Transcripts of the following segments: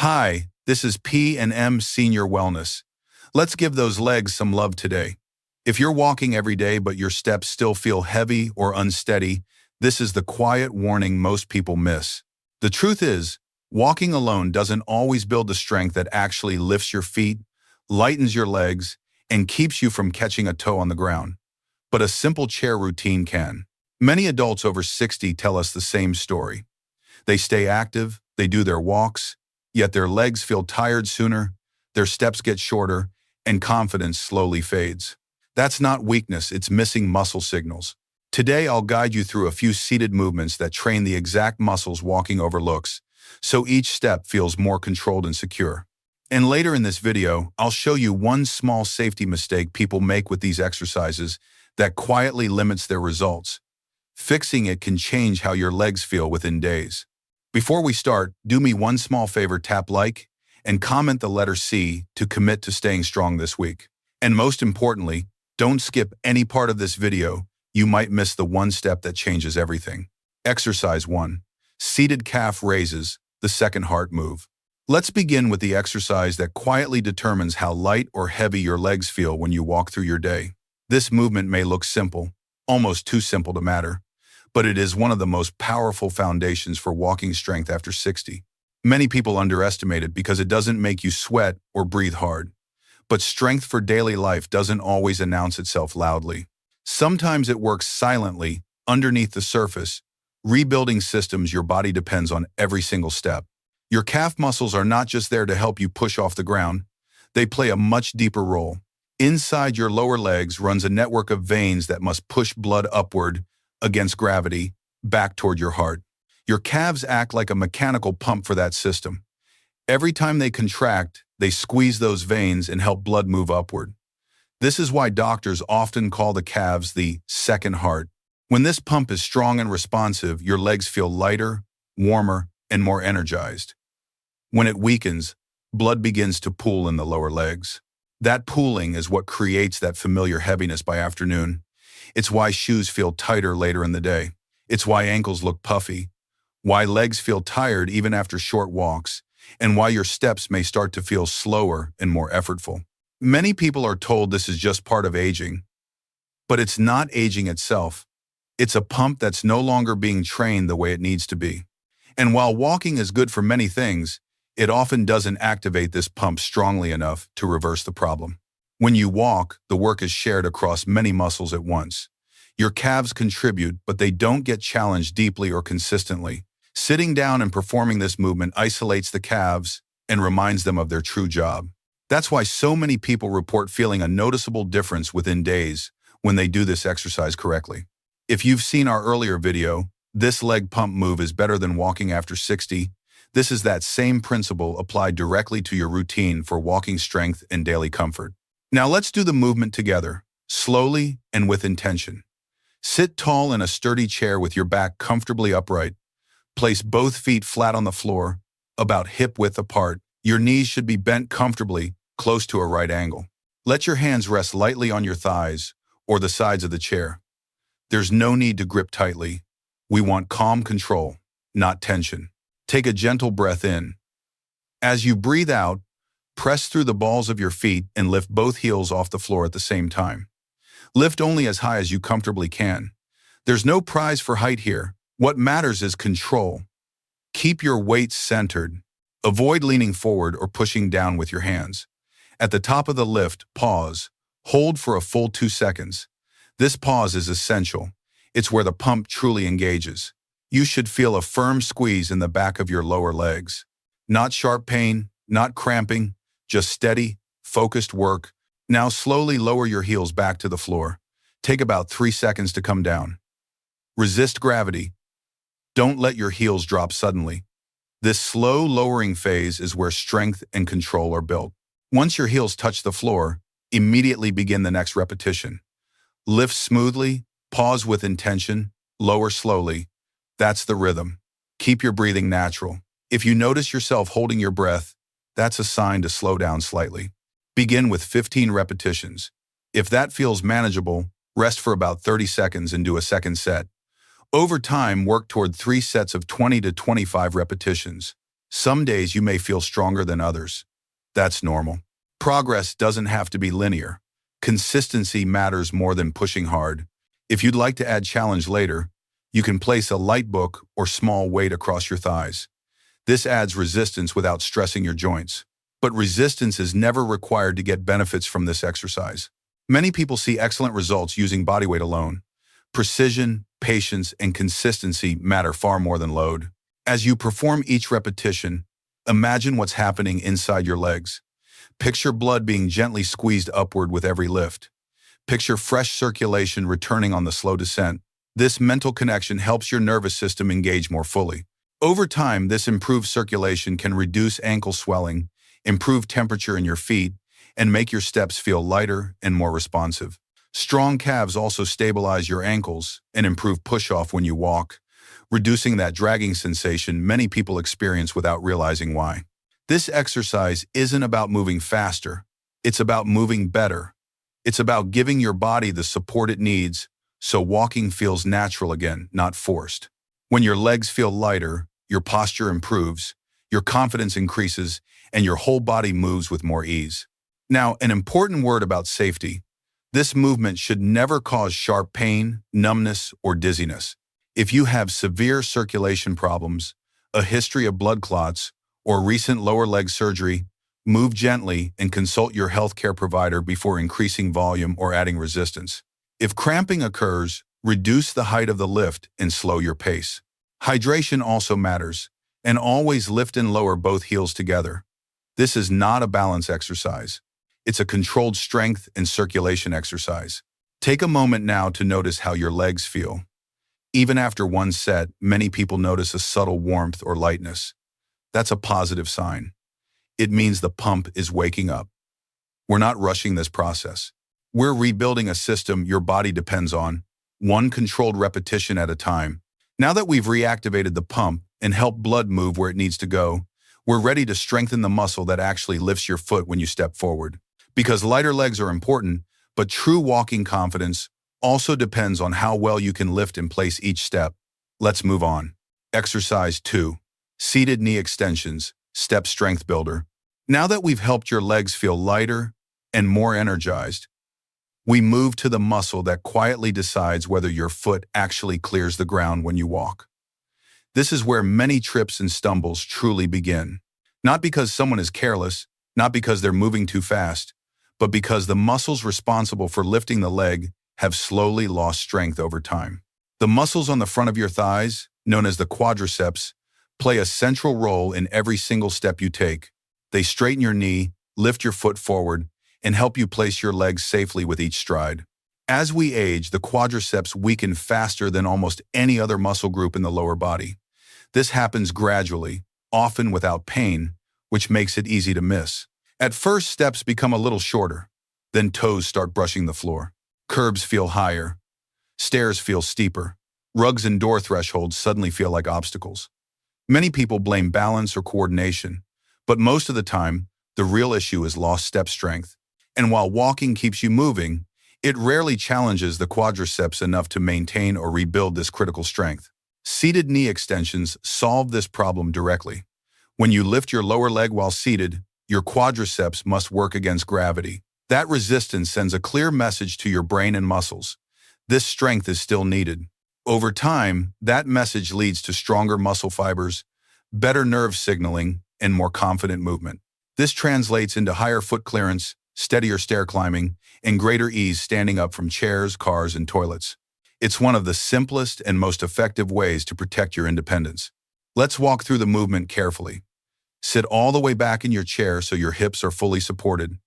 Hi, this is P&M Senior Wellness. Let's give those legs some love today. If you're walking every day but your steps still feel heavy or unsteady, this is the quiet warning most people miss. The truth is, walking alone doesn't always build the strength that actually lifts your feet, lightens your legs, and keeps you from catching a toe on the ground. But a simple chair routine can. Many adults over 60 tell us the same story. They stay active, they do their walks, yet their legs feel tired sooner, their steps get shorter, and confidence slowly fades. That's not weakness, it's missing muscle signals. Today, I'll guide you through a few seated movements that train the exact muscles walking overlooks, so each step feels more controlled and secure. And later in this video, I'll show you one small safety mistake people make with these exercises that quietly limits their results. Fixing it can change how your legs feel within days. Before we start, do me one small favor: tap like and comment the letter C to commit to staying strong this week. And most importantly, don't skip any part of this video. You might miss the one step that changes everything. Exercise 1. Seated calf raises, the second heart move. Let's begin with the exercise that quietly determines how light or heavy your legs feel when you walk through your day. This movement may look simple, almost too simple to matter, but it is one of the most powerful foundations for walking strength after 60. Many people underestimate it because it doesn't make you sweat or breathe hard. But strength for daily life doesn't always announce itself loudly. Sometimes it works silently, underneath the surface, rebuilding systems your body depends on every single step. Your calf muscles are not just there to help you push off the ground. They play a much deeper role. Inside your lower legs runs a network of veins that must push blood upward against gravity, back toward your heart. Your calves act like a mechanical pump for that system. Every time they contract, they squeeze those veins and help blood move upward. This is why doctors often call the calves the second heart. When this pump is strong and responsive, your legs feel lighter, warmer, and more energized. When it weakens, blood begins to pool in the lower legs. That pooling is what creates that familiar heaviness by afternoon. It's why shoes feel tighter later in the day. It's why ankles look puffy, why legs feel tired even after short walks, and why your steps may start to feel slower and more effortful. Many people are told this is just part of aging, but it's not aging itself. It's a pump that's no longer being trained the way it needs to be. And while walking is good for many things, it often doesn't activate this pump strongly enough to reverse the problem. When you walk, the work is shared across many muscles at once. Your calves contribute, but they don't get challenged deeply or consistently. Sitting down and performing this movement isolates the calves and reminds them of their true job. That's why so many people report feeling a noticeable difference within days when they do this exercise correctly. If you've seen our earlier video, this leg pump move is better than walking after 60. This is that same principle applied directly to your routine for walking strength and daily comfort. Now let's do the movement together, slowly and with intention. Sit tall in a sturdy chair with your back comfortably upright. Place both feet flat on the floor, about hip-width apart. Your knees should be bent comfortably, close to a right angle. Let your hands rest lightly on your thighs or the sides of the chair. There's no need to grip tightly. We want calm control, not tension. Take a gentle breath in. As you breathe out, press through the balls of your feet and lift both heels off the floor at the same time. Lift only as high as you comfortably can. There's no prize for height here. What matters is control. Keep your weight centered. Avoid leaning forward or pushing down with your hands. At the top of the lift, pause. Hold for a full 2 seconds. This pause is essential. It's where the pump truly engages. You should feel a firm squeeze in the back of your lower legs. Not sharp pain, not cramping, just steady, focused work. Now slowly lower your heels back to the floor. Take about 3 seconds to come down. Resist gravity. Don't let your heels drop suddenly. This slow lowering phase is where strength and control are built. Once your heels touch the floor, immediately begin the next repetition. Lift smoothly, pause with intention, lower slowly. That's the rhythm. Keep your breathing natural. If you notice yourself holding your breath, that's a sign to slow down slightly. Begin with 15 repetitions. If that feels manageable, rest for about 30 seconds and do a second set. Over time, work toward 3 sets of 20 to 25 repetitions. Some days you may feel stronger than others. That's normal. Progress doesn't have to be linear. Consistency matters more than pushing hard. If you'd like to add challenge later, you can place a light book or small weight across your thighs. This adds resistance without stressing your joints. But resistance is never required to get benefits from this exercise. Many people see excellent results using bodyweight alone. Precision, patience, and consistency matter far more than load. As you perform each repetition, imagine what's happening inside your legs. Picture blood being gently squeezed upward with every lift. Picture fresh circulation returning on the slow descent. This mental connection helps your nervous system engage more fully. Over time, this improved circulation can reduce ankle swelling, improve temperature in your feet, and make your steps feel lighter and more responsive. Strong calves also stabilize your ankles and improve push-off when you walk, reducing that dragging sensation many people experience without realizing why. This exercise isn't about moving faster. It's about moving better. It's about giving your body the support it needs so walking feels natural again, not forced. When your legs feel lighter, your posture improves, your confidence increases, and your whole body moves with more ease. Now, an important word about safety. This movement should never cause sharp pain, numbness, or dizziness. If you have severe circulation problems, a history of blood clots, or recent lower leg surgery, move gently and consult your healthcare provider before increasing volume or adding resistance. If cramping occurs, reduce the height of the lift and slow your pace. Hydration also matters, and always lift and lower both heels together. This is not a balance exercise. It's a controlled strength and circulation exercise. Take a moment now to notice how your legs feel. Even after one set, many people notice a subtle warmth or lightness. That's a positive sign. It means the pump is waking up. We're not rushing this process. We're rebuilding a system your body depends on, one controlled repetition at a time. Now that we've reactivated the pump and helped blood move where it needs to go, we're ready to strengthen the muscle that actually lifts your foot when you step forward. Because lighter legs are important, but true walking confidence also depends on how well you can lift and place each step. Let's move on. Exercise 2. Seated knee extensions, step strength builder. Now that we've helped your legs feel lighter and more energized, we move to the muscle that quietly decides whether your foot actually clears the ground when you walk. This is where many trips and stumbles truly begin. Not because someone is careless, not because they're moving too fast, but because the muscles responsible for lifting the leg have slowly lost strength over time. The muscles on the front of your thighs, known as the quadriceps, play a central role in every single step you take. They straighten your knee, lift your foot forward, and help you place your legs safely with each stride. As we age, the quadriceps weaken faster than almost any other muscle group in the lower body. This happens gradually, often without pain, which makes it easy to miss. At first, steps become a little shorter. Then toes start brushing the floor. Curbs feel higher. Stairs feel steeper. Rugs and door thresholds suddenly feel like obstacles. Many people blame balance or coordination, but most of the time, the real issue is lost step strength. And while walking keeps you moving, it rarely challenges the quadriceps enough to maintain or rebuild this critical strength. Seated knee extensions solve this problem directly. When you lift your lower leg while seated, your quadriceps must work against gravity. That resistance sends a clear message to your brain and muscles. This strength is still needed. Over time, that message leads to stronger muscle fibers, better nerve signaling, and more confident movement. This translates into higher foot clearance, steadier stair climbing, and greater ease standing up from chairs, cars, and toilets. It's one of the simplest and most effective ways to protect your independence. Let's walk through the movement carefully. Sit all the way back in your chair so your hips are fully supported.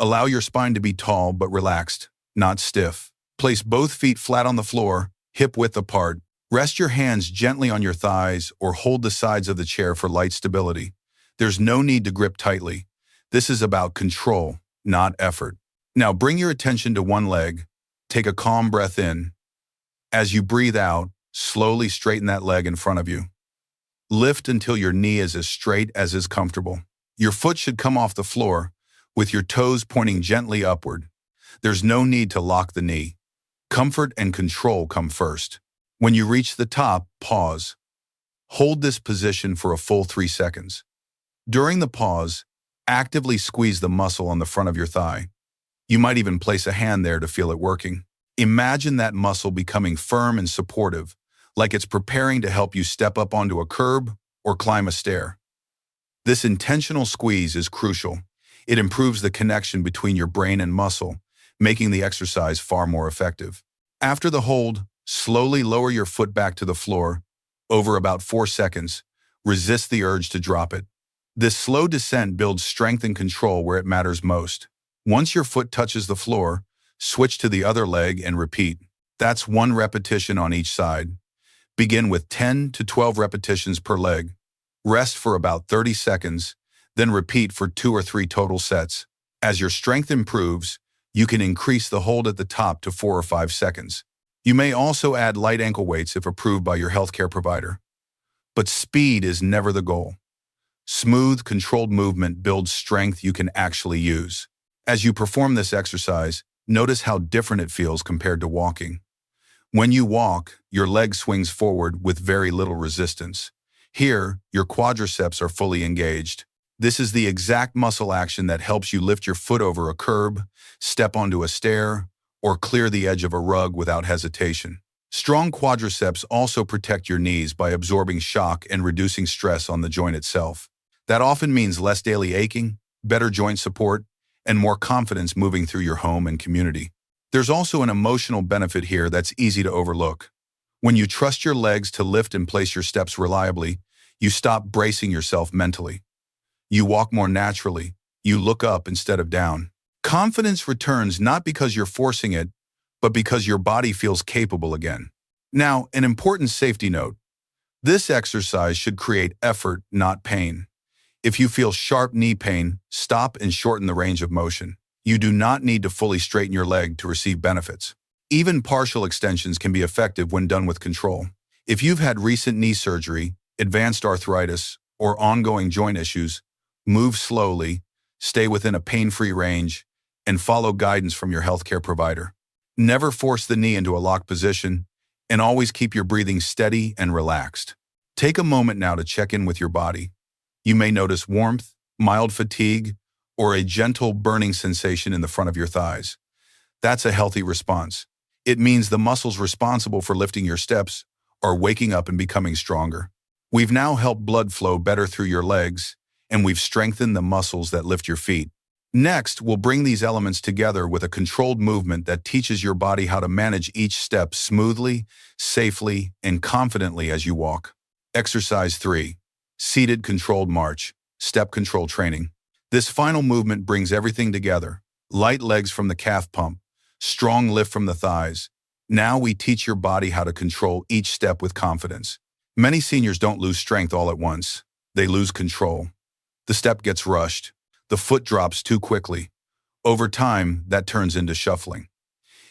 Allow your spine to be tall but relaxed, not stiff. Place both feet flat on the floor, hip width apart. Rest your hands gently on your thighs or hold the sides of the chair for light stability. There's no need to grip tightly. This is about control, not effort. Now bring your attention to one leg. Take a calm breath in. As you breathe out, slowly straighten that leg in front of you. Lift until your knee is as straight as is comfortable. Your foot should come off the floor, with your toes pointing gently upward. There's no need to lock the knee. Comfort and control come first. When you reach the top, pause. Hold this position for a full 3 seconds. During the pause, actively squeeze the muscle on the front of your thigh. You might even place a hand there to feel it working. Imagine that muscle becoming firm and supportive, like it's preparing to help you step up onto a curb or climb a stair. This intentional squeeze is crucial. It improves the connection between your brain and muscle, making the exercise far more effective. After the hold, slowly lower your foot back to the floor. Over about 4 seconds, resist the urge to drop it. This slow descent builds strength and control where it matters most. Once your foot touches the floor, switch to the other leg and repeat. That's 1 repetition on each side. Begin with 10 to 12 repetitions per leg. Rest for about 30 seconds, then repeat for 2 or 3 total sets. As your strength improves, you can increase the hold at the top to 4 or 5 seconds. You may also add light ankle weights if approved by your healthcare provider. But speed is never the goal. Smooth, controlled movement builds strength you can actually use. As you perform this exercise, notice how different it feels compared to walking. When you walk, your leg swings forward with very little resistance. Here, your quadriceps are fully engaged. This is the exact muscle action that helps you lift your foot over a curb, step onto a stair, or clear the edge of a rug without hesitation. Strong quadriceps also protect your knees by absorbing shock and reducing stress on the joint itself. That often means less daily aching, better joint support, and more confidence moving through your home and community. There's also an emotional benefit here that's easy to overlook. When you trust your legs to lift and place your steps reliably, you stop bracing yourself mentally. You walk more naturally. You look up instead of down. Confidence returns not because you're forcing it, but because your body feels capable again. Now, an important safety note. This exercise should create effort, not pain. If you feel sharp knee pain, stop and shorten the range of motion. You do not need to fully straighten your leg to receive benefits. Even partial extensions can be effective when done with control. If you've had recent knee surgery, advanced arthritis, or ongoing joint issues, move slowly, stay within a pain-free range, and follow guidance from your healthcare provider. Never force the knee into a locked position, and always keep your breathing steady and relaxed. Take a moment now to check in with your body. You may notice warmth, mild fatigue, or a gentle burning sensation in the front of your thighs. That's a healthy response. It means the muscles responsible for lifting your steps are waking up and becoming stronger. We've now helped blood flow better through your legs, and we've strengthened the muscles that lift your feet. Next, we'll bring these elements together with a controlled movement that teaches your body how to manage each step smoothly, safely, and confidently as you walk. Exercise 3. Seated controlled march, step control training. This final movement brings everything together. Light legs from the calf pump, strong lift from the thighs. Now we teach your body how to control each step with confidence. Many seniors don't lose strength all at once. They lose control. The step gets rushed. The foot drops too quickly. Over time, that turns into shuffling.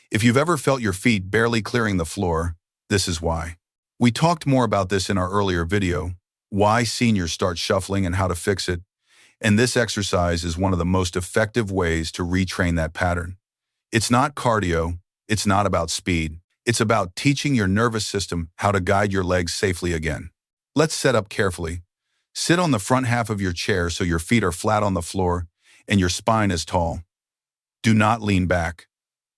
If you've ever felt your feet barely clearing the floor, this is why. We talked more about this in our earlier video, why seniors start shuffling and how to fix it. And this exercise is one of the most effective ways to retrain that pattern. It's not cardio. It's not about speed. It's about teaching your nervous system how to guide your legs safely again. Let's set up carefully. Sit on the front half of your chair so your feet are flat on the floor and your spine is tall. Do not lean back.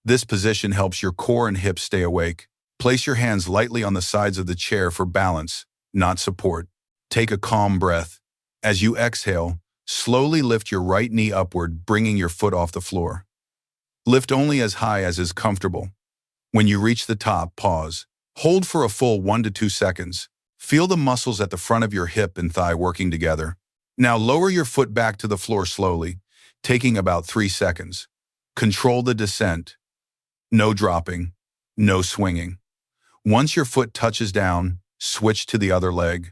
This position helps your core and hips stay awake. Place your hands lightly on the sides of the chair for balance, not support. Take a calm breath. As you exhale, slowly lift your right knee upward, bringing your foot off the floor. Lift only as high as is comfortable. When you reach the top, pause. Hold for a full 1 to 2 seconds. Feel the muscles at the front of your hip and thigh working together. Now lower your foot back to the floor slowly, taking about 3 seconds. Control the descent. No dropping, no swinging. Once your foot touches down, switch to the other leg.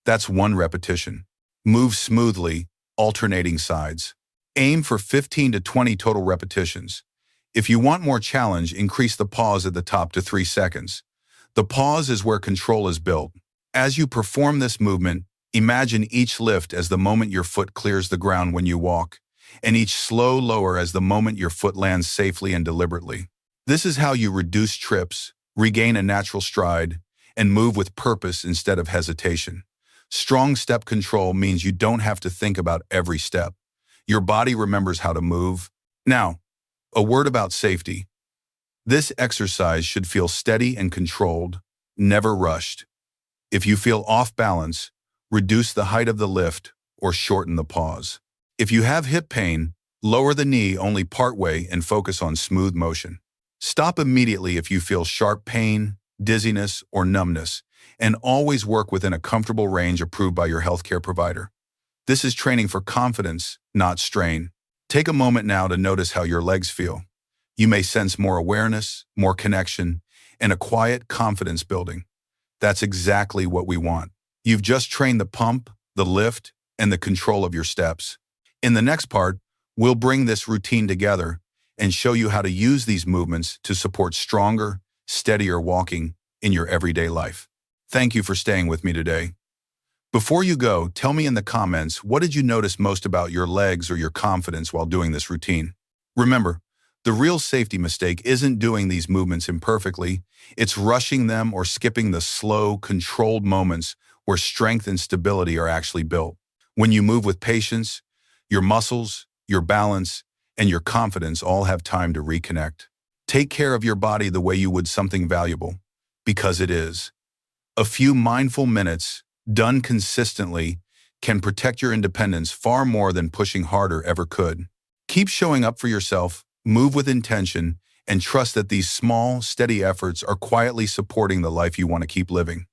That's 1 repetition. Move smoothly, alternating sides. Aim for 15 to 20 total repetitions. If you want more challenge, increase the pause at the top to 3 seconds. The pause is where control is built. As you perform this movement, imagine each lift as the moment your foot clears the ground when you walk, and each slow lower as the moment your foot lands safely and deliberately. This is how you reduce trips, regain a natural stride, and move with purpose instead of hesitation. Strong step control means you don't have to think about every step. Your body remembers how to move. Now, a word about safety. This exercise should feel steady and controlled, never rushed. If you feel off balance, reduce the height of the lift or shorten the pause. If you have hip pain, lower the knee only partway and focus on smooth motion. Stop immediately if you feel sharp pain, dizziness, or numbness, and always work within a comfortable range approved by your healthcare provider. This is training for confidence, not strain. Take a moment now to notice how your legs feel. You may sense more awareness, more connection, and a quiet confidence building. That's exactly what we want. You've just trained the pump, the lift, and the control of your steps. In the next part, we'll bring this routine together and show you how to use these movements to support stronger, steadier walking in your everyday life. Thank you for staying with me today. Before you go, tell me in the comments, what did you notice most about your legs or your confidence while doing this routine? Remember, the real safety mistake isn't doing these movements imperfectly, it's rushing them or skipping the slow, controlled moments where strength and stability are actually built. When you move with patience, your muscles, your balance, and your confidence all have time to reconnect. Take care of your body the way you would something valuable, because it is. A few mindful minutes, done consistently, can protect your independence far more than pushing harder ever could. Keep showing up for yourself, move with intention, and trust that these small, steady efforts are quietly supporting the life you want to keep living.